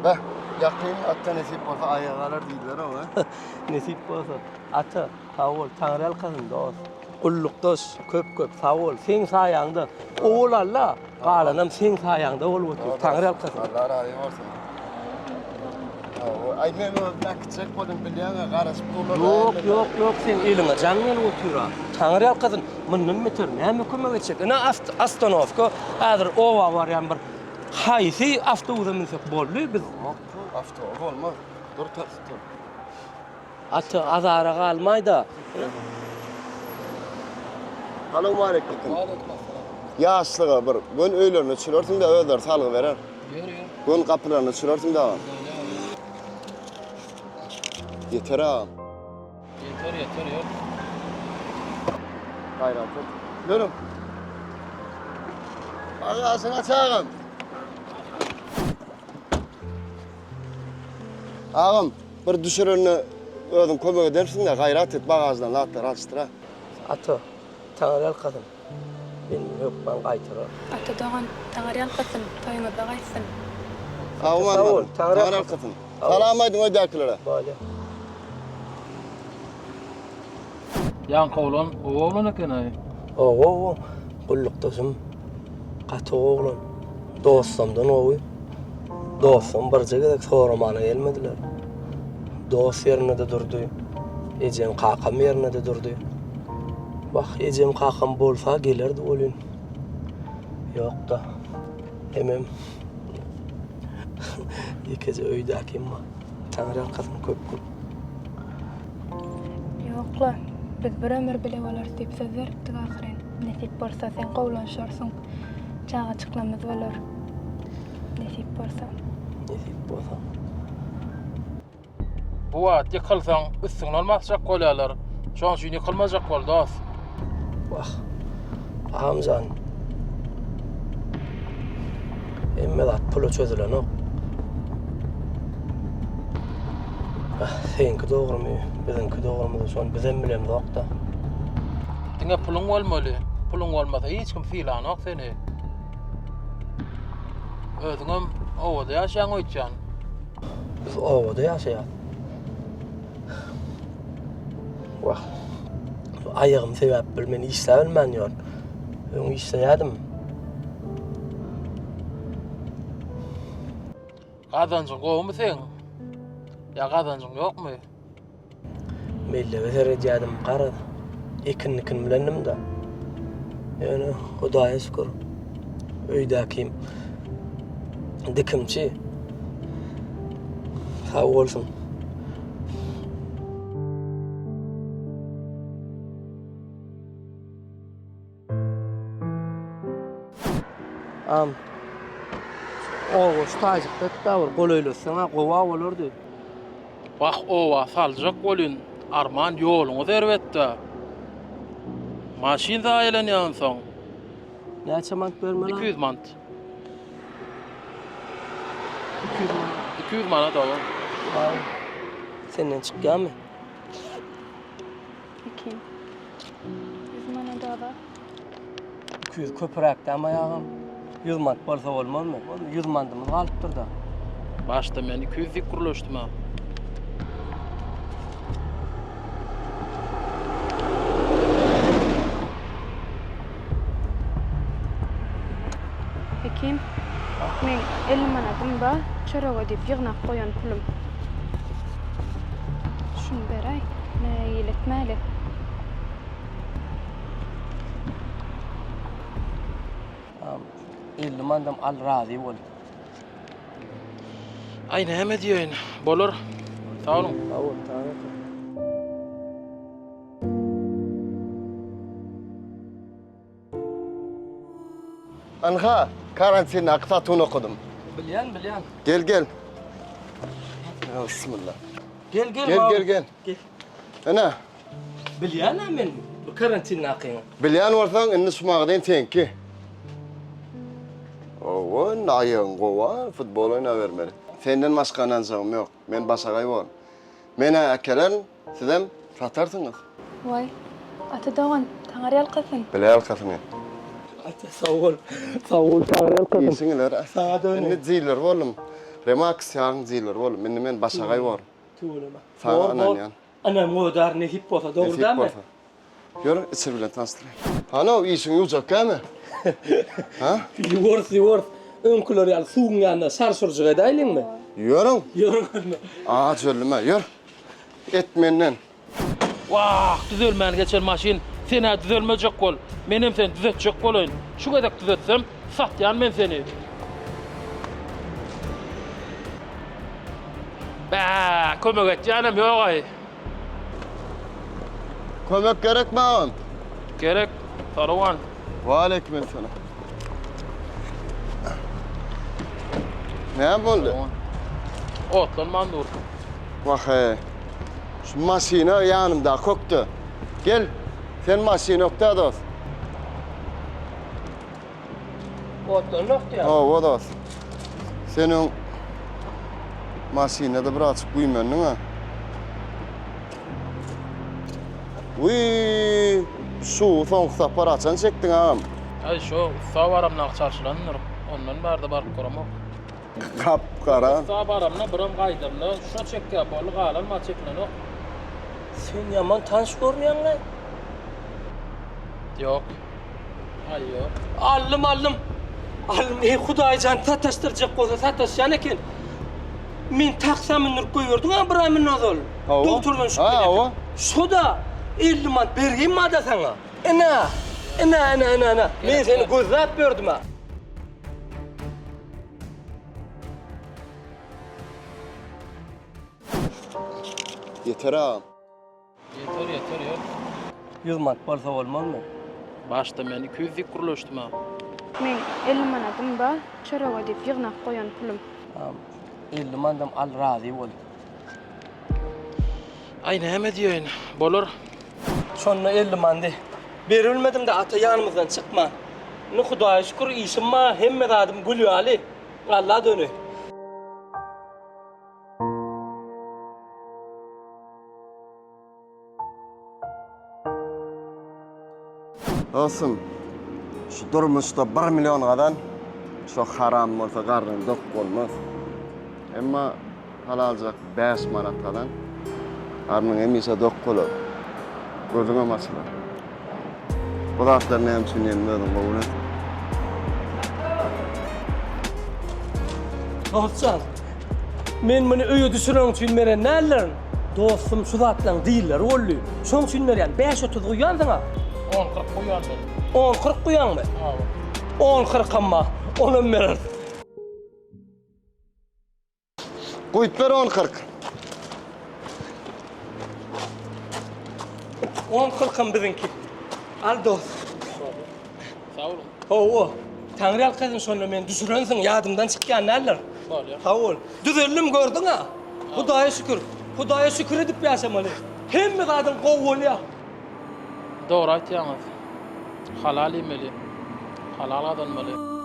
Bak, yakın atta nesip olsa ayağlar değiller ama. Nesip bolsa. Ata, sağ ol. Tanrı kızın dost. Kulluk dost, köp sağ ol. Sen sayağında oğlalla, qalanam sen sayağında olup otur. Tanrı kızın. Allah razı olsun. Ay men o nakçak boldum bilýän garaşyp durlar. Yok sen eliňe jaňyl otura. Tanrı kızın mundan meter näme kömek etjek? Ana astanovka hazır owa barýan bir haýsy awtobusa minsek boldy biz. Avtobus olmaz. Dur. Ata azara galmaýda. Salamu aleykum. Yaşlığa bir gün öýlerini çürersin de öder salgy berer. Gün kapılarını çürersin de. Yeter ağam. Yeter. Hayran tut. Yürüm. Ağasına çağım. Ağam, bir düşürünü özün kömek edersin de gayrat et bagajdan atlar açtıra. Ata, Tanrı kızın. Ben yok ben qaytyrar. Ata doğan Tanrı alqasın, toyuna da qaysın. Ağam Sağ ol, anladım. Tanrı Tanrı alqasın. alqasın. Salam aydın ödəkilere. Böyle. Yankı olan, o oğlan eken ay. Oo, kullukdasım. Qatı oğlan. Dostumdan oğuy. Dostum bir jegedek soramana gelmediler. Dost yerine de durdu. Ejem kakam yerine de durdu. Bak ejem kakam bolsa gelerdi olun. Yok da. Hemem. Yekece öydäkim ma. Tanrı kızım köp. Yo'qla, biz bir ömür bile bolar dep söz beripdik ahyryn. Nesip bolsa sen gowlanşarsyň. Çağa çyklamaz bolar. Nesip bolsa. Nesip bolsa. Bu wagt ýykylsaň üstüň almakjak bolýarlar. Şoň üçin ýykylmajak boldy. Bak. Hamzan. Emme dat pulu çözülen o. Senki doğrumy, bizinki doğrumy şon bizem bilen da. Diňe puluň bolmaly. Puluň bolmasa hiç kim filanok seni. Özüňem owada ýaşaýan öýtjan. Biz ovada ýaşaýar. Wah. Ayağım sebäp bilmeni işläbilmän ýol. Öňü işläýärdim. Gazanjyň gowmy sen? Ya gazanjyň ýokmy? Melle beseredýädim gara. Ekinnikin bilendim da. Yani Hudaýa şükür. Öýdäkim dikimçi. Sağ olsun. O stajykda da bir gol öýleseň gowa bolardy. Bak owa saljak bolun. Arman ýoluňy derwetde. Maşin zaýelenýän soň. Näçe mant bermeli? 200 mant. 200 manat da. Senden çykýarmy? Ekin. Biz mana da 200 köpüräkde ama ýagam. 100 mant bolsa bolmazmy? 100 mantymyz galypdyr da. Başda men 200 dik gurulaşdym ha. Ekin. Men 50 manatim ba, çörege dep ýygnak goýan pulum. Şunu beräý, näme iletmäli? Elli mandam al razy bol. Ay näme diýen? Bolar. Sağ olun. Sağ ol, Tanrı. Anha, karantin aktatını okudum. Bilýän. Gel. Ya, bismillah. Gel. Gel. Ana, Bilýän men bu karantin akyň. bilýän bolsaň indi sumagdan teňki. Owa, naýyň gowa, futbol oýna bermeli. Senden başga nansagym ýok. Men basagay bol. Mene akelen sizem satarsyňyz. Vay. Ata doğan Tanrı alqasyn. Bilýär alkasyny. Sağ ol, Tanrı. İyisinler. Sağa dön. Indi ziller bolum. Remax ýagyň ziller bol. Men başagay bar. Tuğulama. Sana anan yan. Anam modar nesip bolsa doğru da mı? Ýör, içi bilen tanıştyraýyn. Hana, işiň ýuzak käme? Ha? Ýuwurs. Öňküler ýaly suwuň ýanynda sarsurjyk edaýlyňmy? Ýörüň. Ýörüňmi? Jöllüme, ýör. Et menden. Wah, düzelmän geçer maşin. Sene düzelmejek bol. Menem sen düzetjek bolaýyn. Şu gedek düzetsem, satýan men seni. Ba, kömek et canım yok ay. Kömek gerek mi? Gerek, Tarawan. Wa aleykum selam. Ne boldy? Otlanman dur. Wahe. Şu maşina ýanymda kökdü. Gel. Sen maşina okda dost. Otlanokdy ýa. O dost. Senin maşinada bir açık buymennin ha. Uy, şu soňsa paraçan çekdiň am. Ay şu savaramna çarşılanır. Ondan barda barıp koramak. Kap kara. Savaramna birim gaýdymda şu çekkä bol galan ma çeklenok. Sen ýaman tanış görnýän. Yok. Ay yok. Allym. Allym ey Hudaýjan tataşdyrjak bolsa tataşýan eken. Men taksam nur koýberdiň ha bir amin nazal. Doktordan şu. Ha, o. Şu da 50 manat bergin mi da sana? Ena. Men seni gözläp berdim ha. Yeter am. Yeter yok. 100 manat bolsa bolmazmy? Başta men 200 dik kuruluşdum ha. Men 50 manatim bar, çöreге dep ýygnap goýan pulum. 50 manatdan al razy bol. Ay näme diýen? Bolar. Şonda 50 mandy. Berilmedim de ata ýanymyzdan çykma. Ne Hudaýa şükür işim ma hemme zadym gülýäli. Allah döne. Dostum, şu durmuşda 1 milyon gadan çok haram bolsa garryň dok bolmaz. Emma halalcak 5 manat gadan garryň emise dok bolar. Gözüňe maçlar. Bu daqlar näme üçin ýenmedim bu ne? Dostcan, men meni öýe düşüreň üçin meren nälerin? Dostum şu zatlaň diýiller boldy. Şoň üçin meren 5-30 goýandyňa. 10-40 koýandy. 10-40 goýanmy? 10-40 amma. Onu meren. Goýup ber 10-40. 10-40 bizinki. Al dost. Sağ olun. Hawa. Taňry alkasyň şonu men düşürensiň ýadymdan çykýan näler? Bol ya. Hawa. Düzellim gördüň ha? Hudaýa şükür. Hudaýa şükür edip ýaşamaly. Hemme zadym gowy bolýar. Doğru aýtýaňyz. Halal ýemeli. Halal adanmaly.